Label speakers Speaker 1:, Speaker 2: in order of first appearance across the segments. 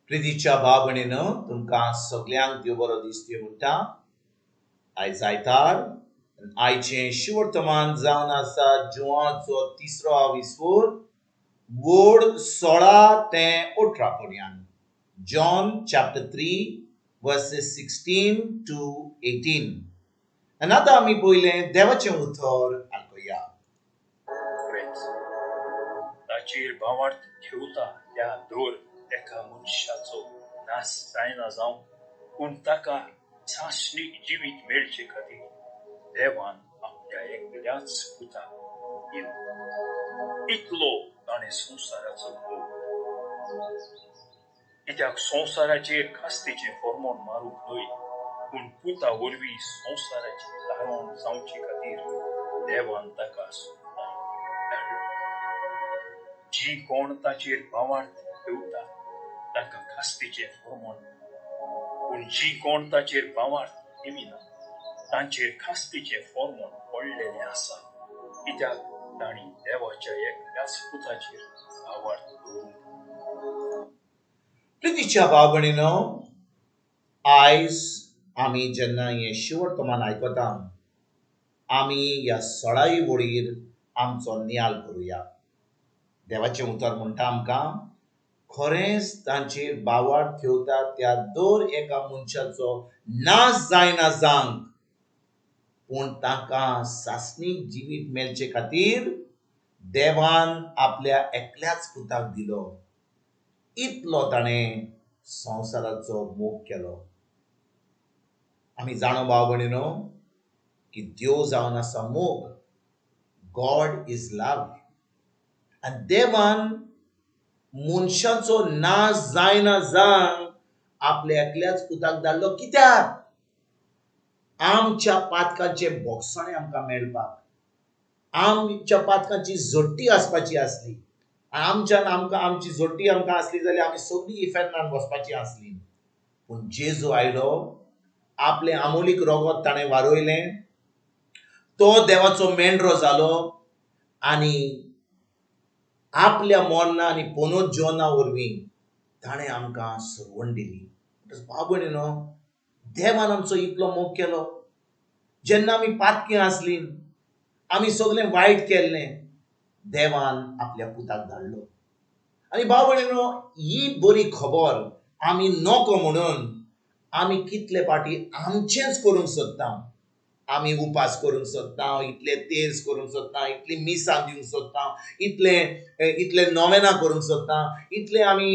Speaker 1: प्रितीच्या भाव भयणीनो, तुमकां सगळ्यांक देव बरो दीस दिवं म्हणटा. आयज आयतार आयचें शिवर्तमान जावन आसा जुवाचो 3रो विस्वोर वोड 16 ते 18 पर्यंत. John chapter 3 verses 16 to 18. आनी आतां आमी पयलें देवाचें उतर आयकुया.
Speaker 2: ताचेर भावार्थ ठेवता त्या दोर एका मनशाचो नाश जायना जावं, पूण ताका शाश्वत जिवीत मेळचे खातीर देवान आपल्या एकल्याच पुताक दिलो. इतलो ताणें संवसाराचो मोग. कित्याक संवसाराचेर खास्तेचें फर्मोण मारूंक न्हय, पूण पुता वरवीं संवसाराचें धाडोण जावचे खातीर देवान ताका धाडलो. जी कोण ताचेर भावार्थ ठेवता ताका खास्तेचें फर्मोण, पूण जी कोण ताचेर भावार्थ ठेविना तांचेर खास्तेचें फर्मोण पडलेलें आसा, कित्याक तांणी देवाच्या एकल्याच पुताचेर भावार्थ दवरूंक.
Speaker 1: प्रितीच्या भाव भयणीनो, आयज आमी जेन्ना हें शिवर्तमान आयकता, आमी ह्या 16 वडीर आमचो नियाळ करुया. देवाचें उतर म्हणटा आमकां, खरेंच तांचेर भावार्थ ठेवता त्या दर एका मनशाचो नाश जायना जावंक, पूण तांकां शाश्वत जिवीत मेळचे खातीर देवान आपल्या एकल्याच पुताक दिलो. इतलो ताणें संवसाराचो मोग केलो. आमी जाणो भाव भयणीनो की देव जावन आसा मोग. गॉड इज लव. आनी देवान मनशाचो नाश जायना जावंक आपल्या एकल्याच पुताक धाडलो. कित्याक? आमच्या पातकांचे भोगसणे आमकां मेळपाक, आमच्या पातकांची जोडटी आसपाची आसली. आमची जोडटी आमकां आसली जाल्यार आमी सगळीं इफेर्नान वचपाची आसली. पूण जेजू आयलो, आपलें आमोलीक रोगत ताणें वारोयलें, तो देवाचो मेंढरो जालो आनी आपल्या मरणा आनी पुनरुज्जीवना वरवीं ताणें आमकां सरवण दिली. भाव भयणीनो, देवान आमचो इतलो मोग केलो. जेन्ना आमी पातकी आसली, आमी सगळें वायट केल्लें, देवान आपल्या पुताक धाडलो. आनी भाव भयणीनो, ही बरी खबर आमी नोको म्हणून आमी कितले पाटी आमचेंच करूंक सोदता. आमी उपास करूंक सोदता, इतले तेर्स करूंक सोदता, इतली मिसां दिवंक सोदता, इतले नोवेना करूंक सोदता, इतले आमी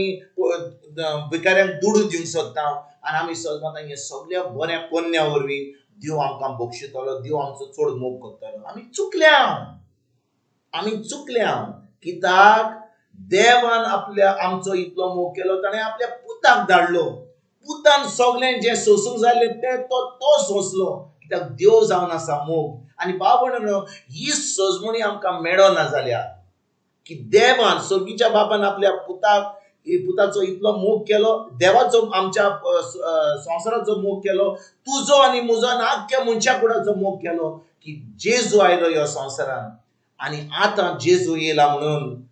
Speaker 1: भिकाऱ्यांक दुडू दिवंक सोदता. आनी आमी सोदता हें सगळ्या बऱ्या पुण्या वरवीं देव आमकां बक्षितलो, देव आमचो चड मोग करतलो. आमी चुकल्या. कित्याक? देवान आमचो इतलो मोग केलो, ताणें आपल्या पुताक धाडलो. पुतान सगळें जें सोसूंक जाय तें तो सोंसलो. कित्याक देव जावन आसा मोग. आनी भाव भयणीनो, ही सोजमणी आमकां मेळना जाल्यार, की देवान सर्गीच्या बापान आपल्या पुताचो इतलो मोग केलो, देवाचो आमच्या संवसाराचो मोग केलो, तुजो आनी म्हजो आनी आख्ख्या मनशा कुडाचो मोग केलो, की जेजू आयलो ह्या संवसारान. आनी आतां जेजू येयला म्हणून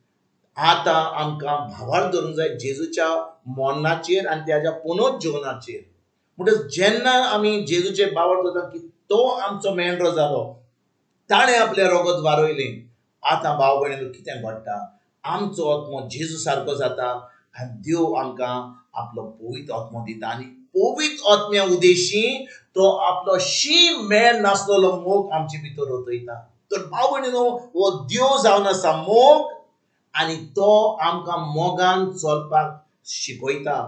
Speaker 1: आतां आमकां भावार्थ धरूंक जाय जेजूच्या मरणाचेर आनी ताच्या पुनरुज्जीवनाचेर. म्हणटच जेन्ना आमी जेजूचेर भावार्थ धरता की तो आमचो मेंढरो जालो, ताणें आपलें रोगत वारोयलें, आतां भाव भयणीनो कितें घडटा? आमचो आत्मो जेजू सारको जाता आनी देव आमकां आपलो पवित्र आत्मो दिता. आनी पवित्र आत्म्या उदेशी तो आपलो मेळ नासलेलो मोग आमचे भितर ओतयता. तर भाव भयणीनो, हो देव जावन आसा मोग, आनी तो आमकां मोगान चलपाक शिकयता.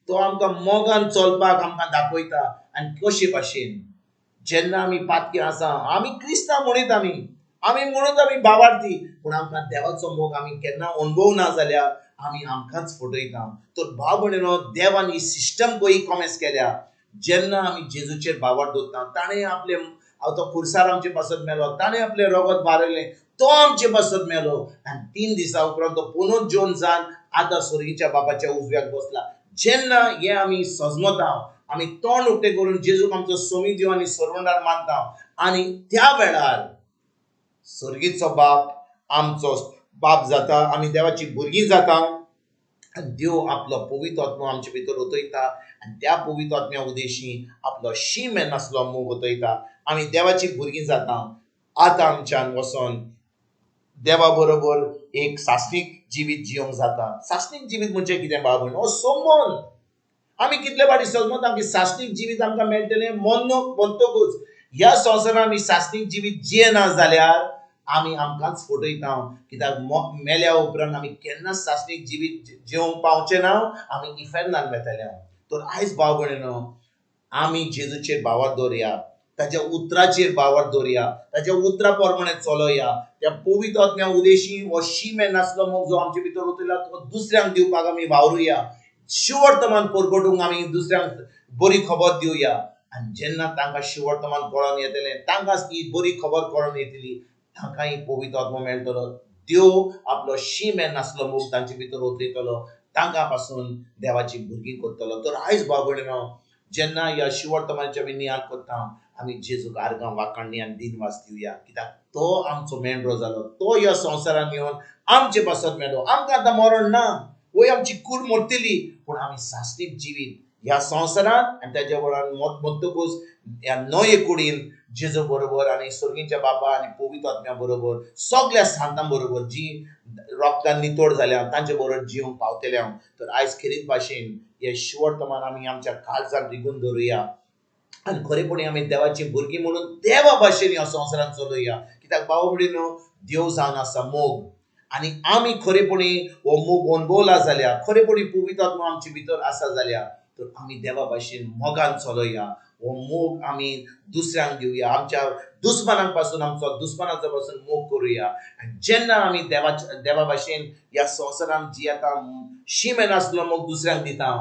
Speaker 1: तो आमकां मोगान चलपाक आमकां दाखयता. आनी कशे भाशेन जेन्ना आमी पातकी आसा, आमी क्रिस्तांव म्हणीत आमी म्हणून आमी भावार्थी, पूण आमकां देवाचो मोग आमी केन्ना अणभव ना जाल्यार आमी आमकांच फटयता. तर भाव भयणीनो, देवान ही सिस्टम कशी कॉमेस केल्या. जेन्ना आमी जेजूचेर भावार्थ दवरता, ताणें आपले तो खुर्सार आमचे पासत मेलो, ताणें आपलें रोगत वारयलें, तो आमचे पासत मेलो, आनी 3 दिसां उपरांत तो पुनरुज्जीवन जावन आतां स्वर्गीच्या बापाच्या उजव्याक बसला. जेन्ना हे आमी सजमता, आमी तोंड उक्तें करून जेजूक आमचो सोमी देव आनी सर्वंडार मानता, आनी त्या वेळार स्वर्गीचो बाप आमचो बाप जाता, आमी देवाची भुरगीं जाता. आनी देव आपलो पवित्र आत्मो आमचे भितर ओतयता आनी त्या पवित्र आत्म्या उदेशी आपलो शीम येन आसलो मोग ओतयता. आमी देवाची भुरगीं जाता. आतां आमच्यान वचोन देवा बरोबर एक सासणीक जिवीत जिवंक जाता. सासणीक जिवीत म्हणजे कितें भाव भयण? हो संबंद. आमी कितले फाटी समजता की सासणीक जिवीत आमकां मेळटलें म्हणटकूच ह्या संवसारांत आमी सासणीक जिवीत जियेना जाल्यार आमी आमकांच फटयता. कित्याक मेल्या उपरांत आमी केन्नाच सासणीक जिवीत जिवंक पावचे ना. आमी इफेर्नान वेतले. तर आयज भाव भयणीनो, आमी जेजूचेर बावर दवरया, ताच्या उतराचेर बावर दवरया, ताच्या उतरा प्रमाणे चलोया. त्या पवित्र आत्म्या उदेशी हो शीमे नासलो मोग जो आमचे भितर उतरला तो दुसऱ्यांक दिवपाक आमी वावरुया. शिवर्तमान परगटूंक आमी दुसऱ्यांक बरी खबर दिवया. आनी जेन्ना तांकां शिवर्तमान कळोन येतलें, तांकां ही बरी खबर कळोन येतली, तांकांय पवित्र आत्मो मेळटलो. देव आपलो शीमे नासलो मोग तांचे भितर उतरयतलो. तांकां पासून देवाची भुरगीं करतलो. तर आयज भाव भयणीनो, जेन्ना ह्या शिवर्तमानाच्या आमी नियाळ करता, आमी जेजूक आर्गां वाखाणणी आनी दिनवास दिवया. कित्याक तो आमचो मेंढरो जालो. तो ह्या संवसारांत येवन आमचे पासत मेलो. आमकां आतां मरण ना. वय आमची कूड मरतली, पूण आमी सासणीक जिवीत ह्या संवसारांत आनी ताच्या बरोबर मरतकूच ह्या नवे कुडीन जेजू बरोबर आनी सर्गीच्या बापा आनी पवित्र आत्म्या बरोबर सगळ्या सांतां बरोबर जी रोगतान नितोड जाल्या तांचे बरोबर जिवंक पावतले हांव. तर आयज खेरीत भाशेन हे शिवर्तमान आमी आमच्या काळजांत रिगून धरुया आनी खरेपणी आमी देवाची भुरगीं म्हणून देवा भाशेन ह्या संवसारांत चलोया. कित्याक भाव भयणीनो, देव जावन आसा मोग आनी आमी खरेपणी हो मोग अणभवला जाल्यार, खरेपणी पवित्र आत्मा आमचे भितर आसा जाल्यार, तर आमी देवा भाशेन मोगान चलोया. हो मोग आमी दुसऱ्यांक दिवया. आमच्या दुस्मानां पासून आमचो दुस्मानाचो पासून मोग करुया. आनी जेन्ना आमी देवा भाशेन ह्या संवसारांत जियेता, शीमे नासलो मोग दुसऱ्यांक दिता,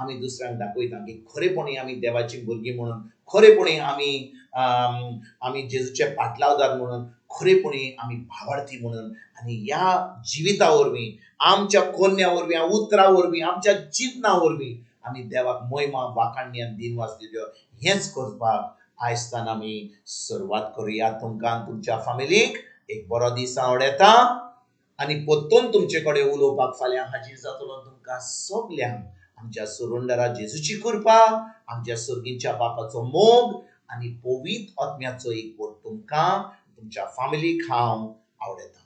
Speaker 1: आमी दुसऱ्यांक दाखयता की खरेपणी आमी देवाची भुरगीं म्हणून, खरेपणी आमी जेजूचे पाटलावदार म्हणून, खरेपणी आमी भावार्थी म्हणून, आनी ह्या जिविता वरवीं, आमच्या कोन्या वरवीं, उतरा वरवीं, आमच्या चिंतना वरवीं आमी देवाक महिमा वाखाणणी आनी दिनवास दिवया. हेंच करपाक आयजतान आमी सुरवात करुया. तुमकां तुमच्या फॅमिलीक एक बरो दीस हांव येता आनी परतून तुमचे कडेन उलोवपाक फाल्यां हाजीर जातलो. तुमकां सगल्यांक आमच्या सुरुंडरा जेजूची कृपा, आमच्या सर्गीच्या बापाचो मोग आनी पवित्र आत्म्याचो एक बोट तुमकां तुमच्या फॅमिलीक हांव आवडयता.